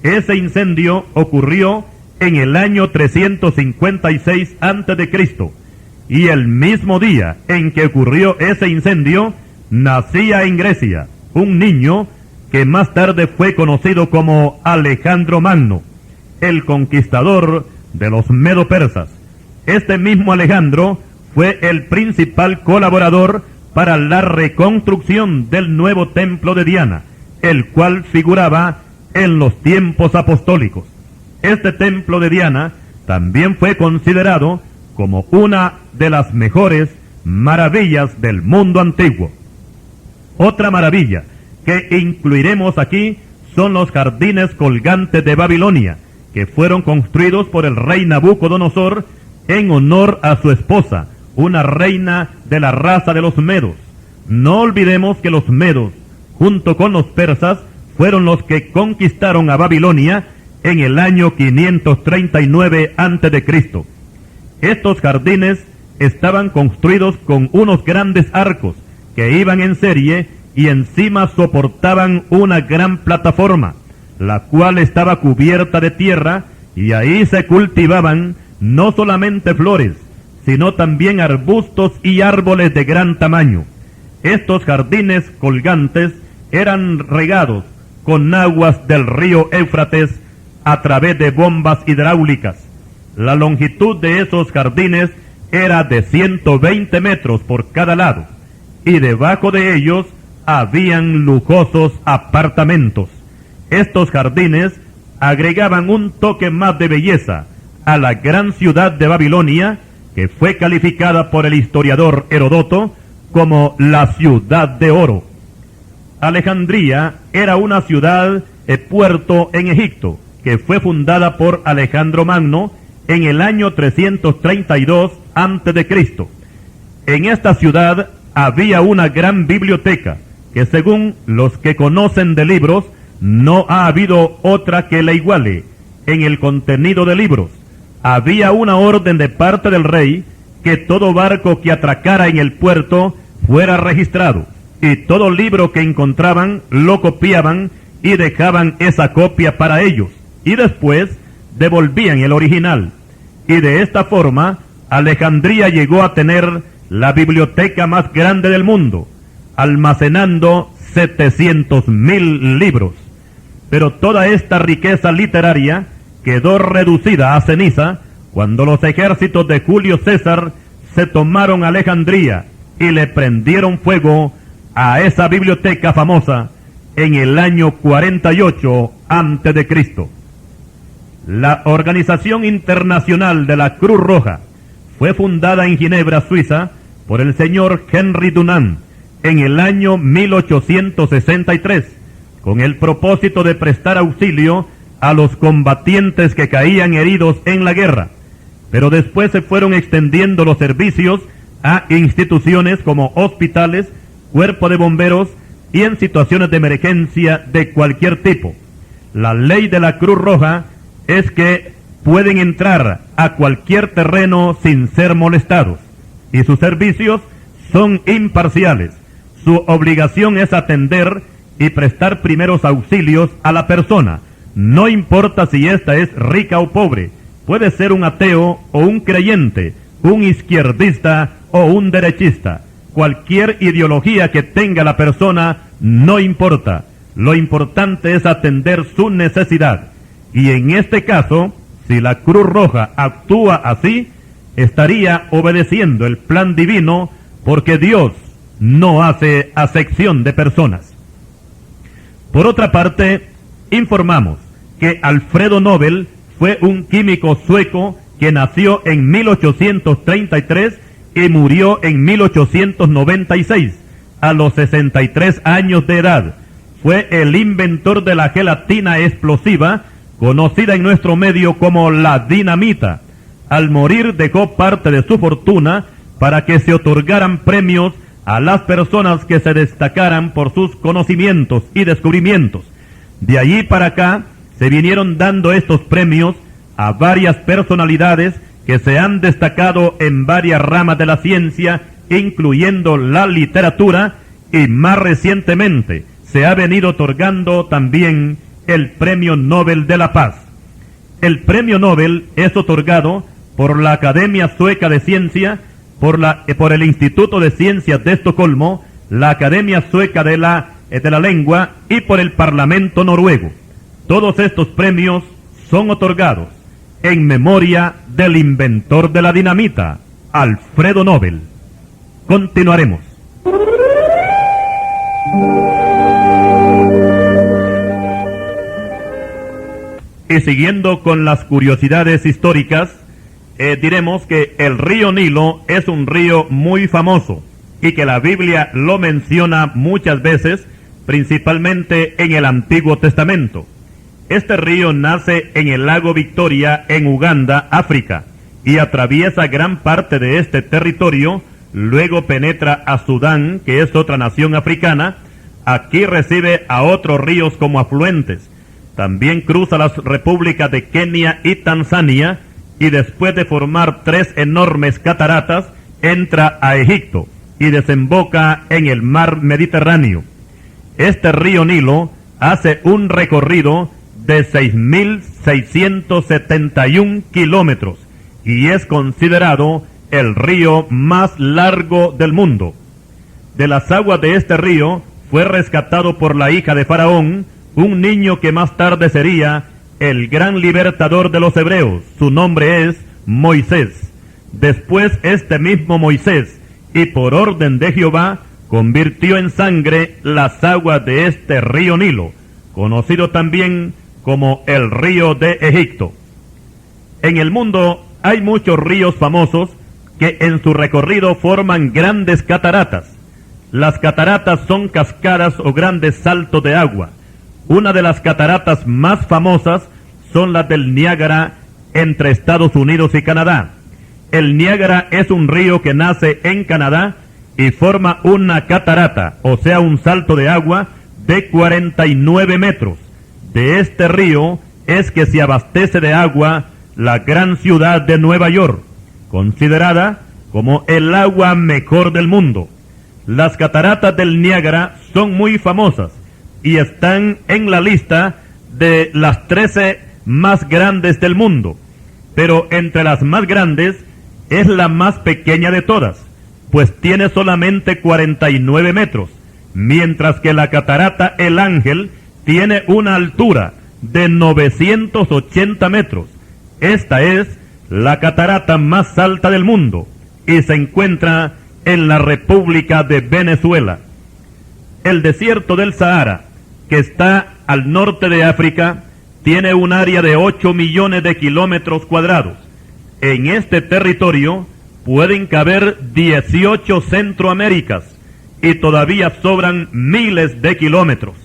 Ese incendio ocurrió en el año 356 a.C., y el mismo día en que ocurrió ese incendio, nacía en Grecia un niño que más tarde fue conocido como Alejandro Magno, el conquistador de los medo-persas. Este mismo Alejandro fue el principal colaborador para la reconstrucción del nuevo templo de Diana, el cual figuraba en los tiempos apostólicos. Este templo de Diana también fue considerado como una de las mejores maravillas del mundo antiguo. Otra maravilla que incluiremos aquí son los jardines colgantes de Babilonia, que fueron construidos por el rey Nabucodonosor en honor a su esposa, una reina de la raza de los medos. No olvidemos que los medos, junto con los persas, fueron los que conquistaron a Babilonia en el año 539 a.C. Estos jardines estaban construidos con unos grandes arcos que iban en serie y encima soportaban una gran plataforma, la cual estaba cubierta de tierra, y ahí se cultivaban no solamente flores, sino también arbustos y árboles de gran tamaño. Estos jardines colgantes eran regados con aguas del río Éufrates a través de bombas hidráulicas. La longitud de esos jardines era de 120 metros por cada lado, y debajo de ellos habían lujosos apartamentos. Estos jardines agregaban un toque más de belleza a la gran ciudad de Babilonia, que fue calificada por el historiador Heródoto como la ciudad de oro. Alejandría era una ciudad puerto en Egipto, que fue fundada por Alejandro Magno en el año 332 a.C. En esta ciudad había una gran biblioteca, que según los que conocen de libros, no ha habido otra que la iguale en el contenido de libros. Había una orden de parte del rey que todo barco que atracara en el puerto fuera registrado, y todo libro que encontraban lo copiaban y dejaban esa copia para ellos, y después devolvían el original. Y de esta forma, Alejandría llegó a tener la biblioteca más grande del mundo, almacenando 700,000 libros. Pero toda esta riqueza literaria quedó reducida a ceniza cuando los ejércitos de Julio César se tomaron Alejandría y le prendieron fuego a esa biblioteca famosa en el año 48 a.C. La Organización Internacional de la Cruz Roja fue fundada en Ginebra, Suiza, por el señor Henry Dunant en el año 1863, con el propósito de prestar auxilio a los combatientes que caían heridos en la guerra. Pero después se fueron extendiendo los servicios a instituciones como hospitales, cuerpo de bomberos y en situaciones de emergencia de cualquier tipo. La ley de la Cruz Roja es que pueden entrar a cualquier terreno sin ser molestados, y sus servicios son imparciales. Su obligación es atender y prestar primeros auxilios a la persona, no importa si ésta es rica o pobre. Puede ser un ateo o un creyente, un izquierdista o un derechista. Cualquier ideología que tenga la persona no importa. Lo importante es atender su necesidad. Y en este caso, si la Cruz Roja actúa así, estaría obedeciendo el plan divino, porque Dios no hace acepción de personas. Por otra parte, informamos que Alfredo Nobel fue un químico sueco que nació en 1833 y murió en 1896, a los 63 años de edad. Fue el inventor de la gelatina explosiva, conocida en nuestro medio como la dinamita. Al morir dejó parte de su fortuna para que se otorgaran premios a las personas que se destacaran por sus conocimientos y descubrimientos. De allí para acá se vinieron dando estos premios a varias personalidades que se han destacado en varias ramas de la ciencia, incluyendo la literatura, y más recientemente se ha venido otorgando también el Premio Nobel de la Paz. El Premio Nobel es otorgado por la Academia Sueca de Ciencia, por el Instituto de Ciencias de Estocolmo, la Academia Sueca de la Lengua y por el Parlamento noruego. Todos estos premios son otorgados en memoria del inventor de la dinamita, Alfredo Nobel. Continuaremos. Y siguiendo con las curiosidades históricas, diremos que el río Nilo es un río muy famoso y que la Biblia lo menciona muchas veces, principalmente en el Antiguo Testamento. Este río nace en el lago Victoria, en Uganda, África, y atraviesa gran parte de este territorio, luego penetra a Sudán, que es otra nación africana. Aquí recibe a otros ríos como afluentes. También cruza las repúblicas de Kenia y Tanzania, y después de formar 3 enormes cataratas, entra a Egipto y desemboca en el mar Mediterráneo. Este río Nilo hace un recorrido de 6.671 kilómetros y es considerado el río más largo del mundo. De las aguas de este río fue rescatado por la hija de Faraón un niño que más tarde sería el gran libertador de los hebreos. Su nombre es Moisés. Después este mismo Moisés, y por orden de Jehová, convirtió en sangre las aguas de este río Nilo, conocido también como el río de Egipto. En el mundo hay muchos ríos famosos que en su recorrido forman grandes cataratas. Las cataratas son cascadas o grandes saltos de agua. Una de las cataratas más famosas son las del Niágara entre Estados Unidos y Canadá. El Niágara es un río que nace en Canadá y forma una catarata, o sea, un salto de agua de 49 metros. De este río es que se abastece de agua la gran ciudad de Nueva York, considerada como el agua mejor del mundo. Las cataratas del Niágara son muy famosas y están en la lista de las 13 más grandes del mundo, pero entre las más grandes es la más pequeña de todas, pues tiene solamente 49 metros, mientras que la catarata El Ángel tiene una altura de 980 metros. Esta es la catarata más alta del mundo y se encuentra en la República de Venezuela. El desierto del Sahara, que está al norte de África, tiene un área de 8 millones de kilómetros cuadrados. En este territorio pueden caber 18 Centroaméricas y todavía sobran miles de kilómetros.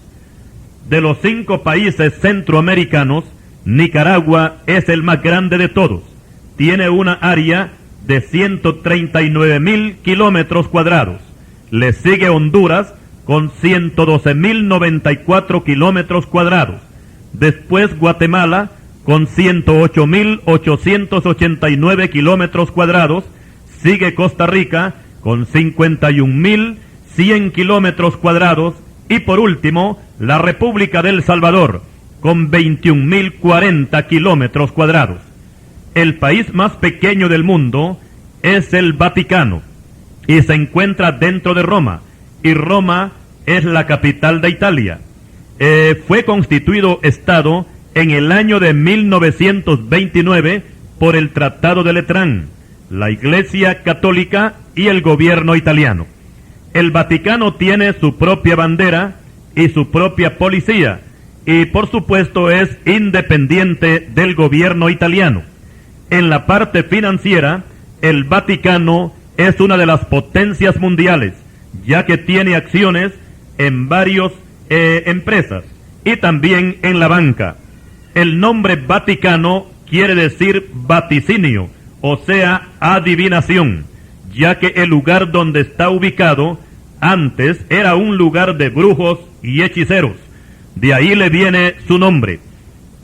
De los 5 países centroamericanos, Nicaragua es el más grande de todos. Tiene una área de 139.000 kilómetros cuadrados. Le sigue Honduras con 112.094 kilómetros cuadrados. Después Guatemala con 108.889 kilómetros cuadrados. Sigue Costa Rica con 51.100 kilómetros cuadrados. Y por último, la República del Salvador con 21.040 kilómetros cuadrados. El país más pequeño del mundo es el Vaticano y se encuentra dentro de Roma, y Roma es la capital de Italia. Fue constituido Estado en el año de 1929 por el Tratado de Letrán, la Iglesia Católica y el gobierno italiano. El Vaticano tiene su propia bandera y su propia policía, y por supuesto es independiente del gobierno italiano. En la parte financiera, el Vaticano es una de las potencias mundiales, ya que tiene acciones en varias empresas y también en la banca. El nombre Vaticano quiere decir vaticinio, o sea, adivinación, ya que el lugar donde está ubicado antes era un lugar de brujos y hechiceros. De ahí le viene su nombre.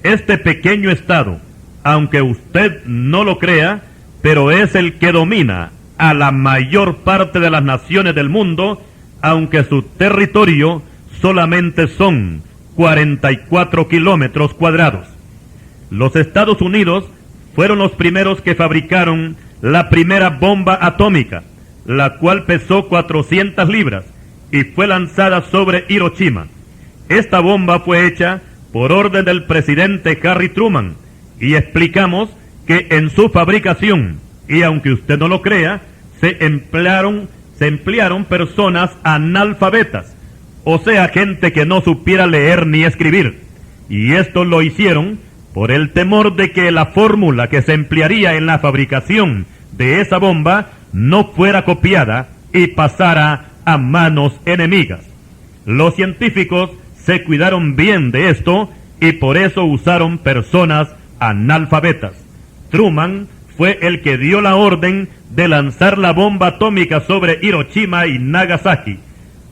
Este pequeño estado, aunque usted no lo crea, pero es el que domina a la mayor parte de las naciones del mundo, aunque su territorio solamente son 44 kilómetros cuadrados. Los Estados Unidos fueron los primeros que fabricaron la primera bomba atómica, la cual pesó 400 libras y fue lanzada sobre Hiroshima. Esta bomba fue hecha por orden del presidente Harry Truman, y explicamos que en su fabricación, y aunque usted no lo crea, se emplearon personas analfabetas, o sea, gente que no supiera leer ni escribir, y esto lo hicieron por el temor de que la fórmula que se emplearía en la fabricación de esa bomba no fuera copiada y pasara a manos enemigas. Los científicos se cuidaron bien de esto y por eso usaron personas analfabetas. Truman fue el que dio la orden de lanzar la bomba atómica sobre Hiroshima y Nagasaki.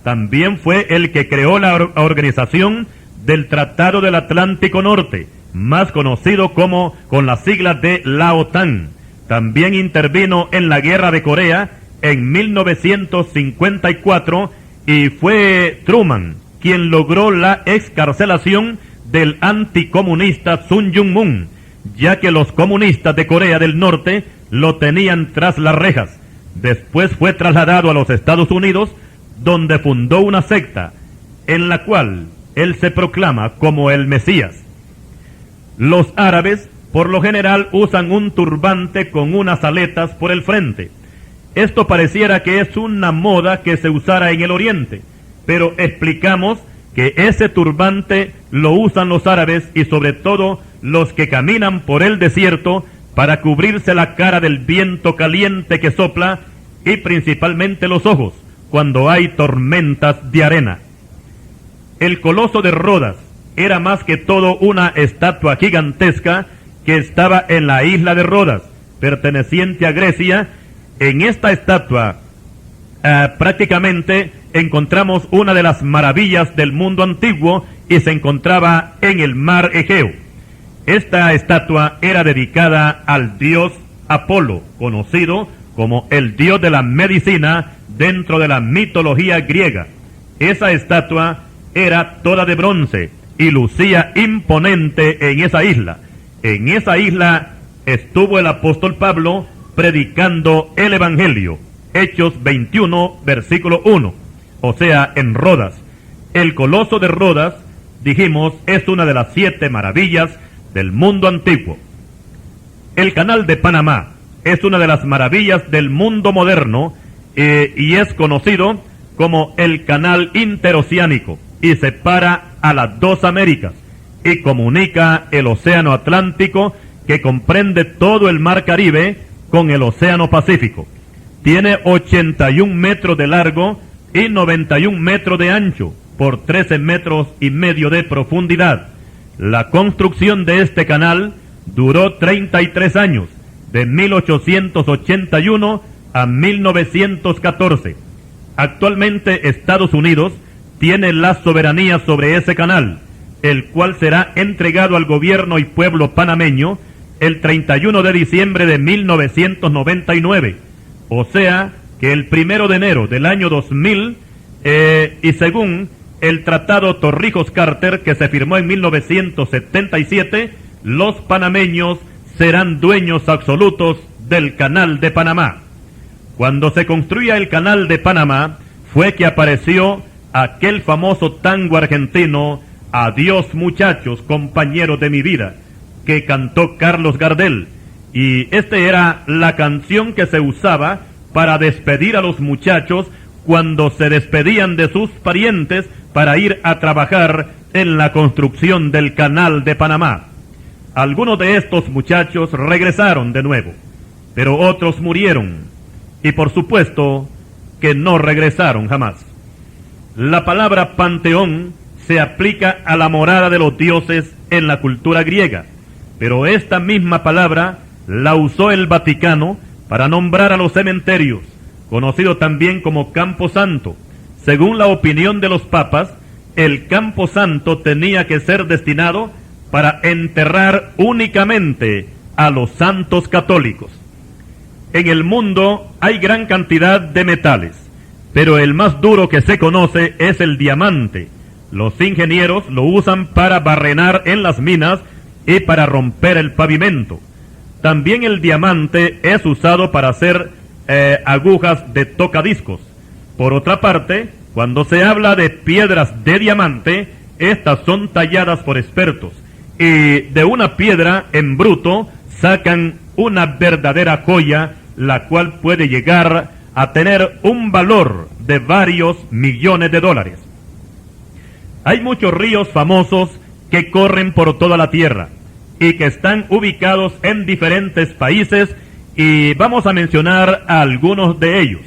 También fue el que creó la organización del Tratado del Atlántico Norte, más conocido como con las siglas de la OTAN. También intervino en la Guerra de Corea en 1954 y fue Truman quien logró la excarcelación del anticomunista Sun Yun-mun, ya que los comunistas de Corea del Norte lo tenían tras las rejas. Después fue trasladado a los Estados Unidos, donde fundó una secta en la cual él se proclama como el Mesías. Los árabes, por lo general, usan un turbante con unas aletas por el frente. Esto pareciera que es una moda que se usara en el Oriente, pero explicamos que ese turbante lo usan los árabes y sobre todo los que caminan por el desierto para cubrirse la cara del viento caliente que sopla y principalmente los ojos cuando hay tormentas de arena. El coloso de Rodas era más que todo una estatua gigantesca que estaba en la isla de Rodas, perteneciente a Grecia. En esta estatua prácticamente encontramos una de las maravillas del mundo antiguo y se encontraba en el mar Egeo. Esta estatua era dedicada al dios Apolo, conocido como el dios de la medicina dentro de la mitología griega. Esa estatua era toda de bronce y lucía imponente en esa isla. En esa isla estuvo el apóstol Pablo predicando el Evangelio. Hechos 21, versículo 1. O sea, en Rodas. El coloso de Rodas, dijimos, es una de las 7 maravillas del mundo antiguo. El canal de Panamá es una de las maravillas del mundo moderno y es conocido como el canal interoceánico y separa a las 2 Américas y comunica el océano Atlántico, que comprende todo el mar Caribe, con el océano Pacífico. Tiene 81 metros de largo y 91 metros de ancho por 13 metros y medio de profundidad. La construcción de este canal duró 33 años, de 1881 a 1914. Actualmente Estados Unidos tiene la soberanía sobre ese canal, el cual será entregado al gobierno y pueblo panameño el 31 de diciembre de 1999. O sea, que el 1 de enero del año 2000, y según el Tratado Torrijos-Carter que se firmó en 1977, los panameños serán dueños absolutos del Canal de Panamá. Cuando se construía el Canal de Panamá, fue que apareció aquel famoso tango argentino, Adiós muchachos, compañeros de mi vida, que cantó Carlos Gardel. Y era la canción que se usaba para despedir a los muchachos cuando se despedían de sus parientes para ir a trabajar en la construcción del Canal de Panamá. Algunos de estos muchachos regresaron de nuevo, pero otros murieron, y por supuesto que no regresaron jamás. La palabra panteón se aplica a la morada de los dioses en la cultura griega, pero esta misma palabra la usó el Vaticano para nombrar a los cementerios, conocido también como Campo Santo. Según la opinión de los papas, el Campo Santo tenía que ser destinado para enterrar únicamente a los santos católicos. En el mundo hay gran cantidad de metales, pero el más duro que se conoce es el diamante. Los ingenieros lo usan para barrenar en las minas y para romper el pavimento. También el diamante es usado para hacer agujas de tocadiscos. Por otra parte, cuando se habla de piedras de diamante, estas son talladas por expertos, y de una piedra en bruto sacan una verdadera joya, la cual puede llegar a tener un valor de varios millones de dólares. Hay muchos ríos famosos que corren por toda la tierra y que están ubicados en diferentes países, y vamos a mencionar a algunos de ellos.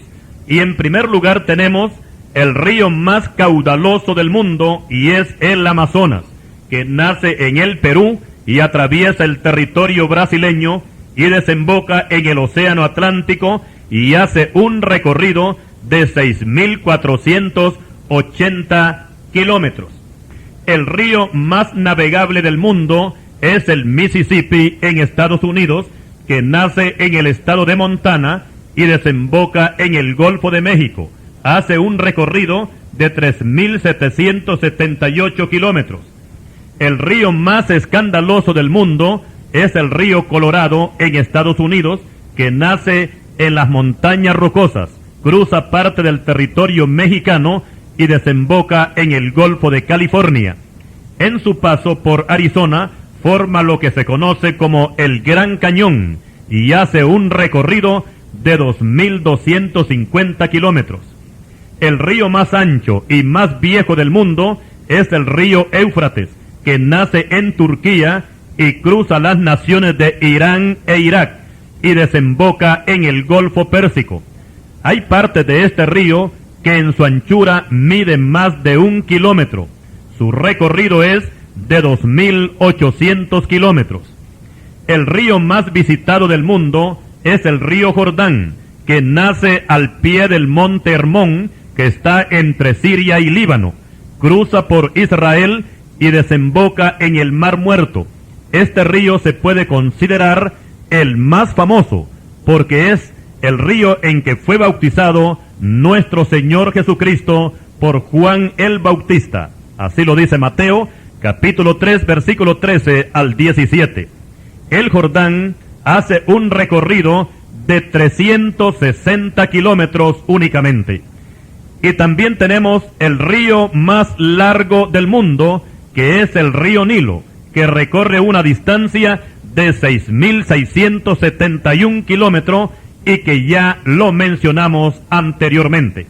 Y en primer lugar tenemos el río más caudaloso del mundo, y es el Amazonas, que nace en el Perú y atraviesa el territorio brasileño y desemboca en el océano Atlántico y hace un recorrido de 6.480 kilómetros. El río más navegable del mundo es el Mississippi en Estados Unidos, que nace en el estado de Montana y desemboca en el Golfo de México. Hace un recorrido de 3.778 kilómetros. El río más escandaloso del mundo es el río Colorado en Estados Unidos, que nace en las montañas rocosas, cruza parte del territorio mexicano y desemboca en el Golfo de California. En su paso por Arizona, forma lo que se conoce como el Gran Cañón y hace un recorrido de 2.250 kilómetros. El río más ancho y más viejo del mundo es el río Éufrates, que nace en Turquía y cruza las naciones de Irán e Irak y desemboca en el Golfo Pérsico. Hay partes de este río que en su anchura mide más de 1 kilómetro. Su recorrido es de 2.800 kilómetros. El río más visitado del mundo es el río Jordán, que nace al pie del monte Hermón, que está entre Siria y Líbano, cruza por Israel y desemboca en el Mar Muerto. Este río se puede considerar el más famoso, porque es el río en que fue bautizado nuestro Señor Jesucristo por Juan el Bautista. Así lo dice Mateo, capítulo 3, versículo 13 al 17. El Jordán hace un recorrido de 360 kilómetros únicamente. Y también tenemos el río más largo del mundo, que es el río Nilo, que recorre una distancia de 6.671 kilómetros y que ya lo mencionamos anteriormente.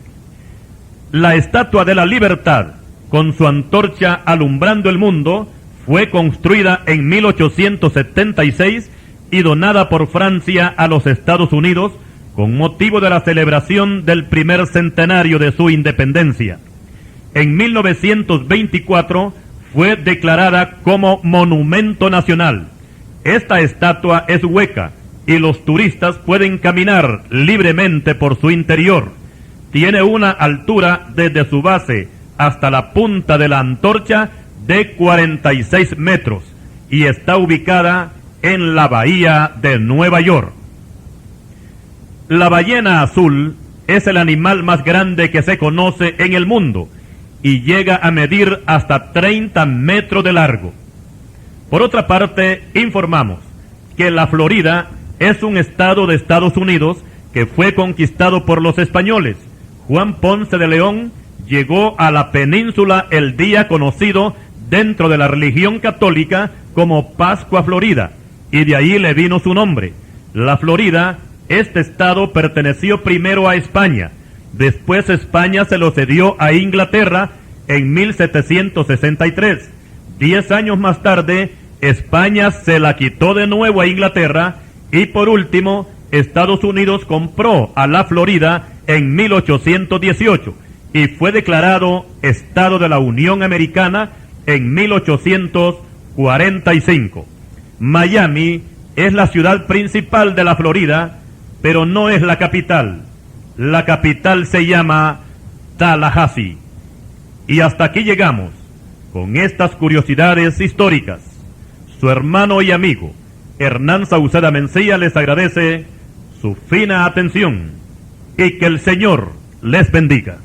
La Estatua de la Libertad, con su antorcha alumbrando el mundo, fue construida en 1876 y donada por Francia a los Estados Unidos con motivo de la celebración del primer centenario de su independencia. En 1924 fue declarada como monumento nacional. Esta estatua es hueca y los turistas pueden caminar libremente por su interior. Tiene una altura desde su base hasta la punta de la antorcha de 46 metros y está ubicada en la bahía de Nueva York. La ballena azul es el animal más grande que se conoce en el mundo y llega a medir hasta 30 metros de largo. Por otra parte, informamos que la Florida es un estado de Estados Unidos que fue conquistado por los españoles. Juan Ponce de León llegó a la península el día conocido dentro de la religión católica como Pascua Florida, y de ahí le vino su nombre. La Florida, este estado perteneció primero a España, después España se lo cedió a Inglaterra en 1763. 10 años más tarde, España se la quitó de nuevo a Inglaterra y por último, Estados Unidos compró a la Florida en 1818 y fue declarado Estado de la Unión Americana en 1845. Miami es la ciudad principal de la Florida, pero no es la capital. La capital se llama Tallahassee. Y hasta aquí llegamos con estas curiosidades históricas. Su hermano y amigo Hernán Sauceda Mencía les agradece su fina atención y que el Señor les bendiga.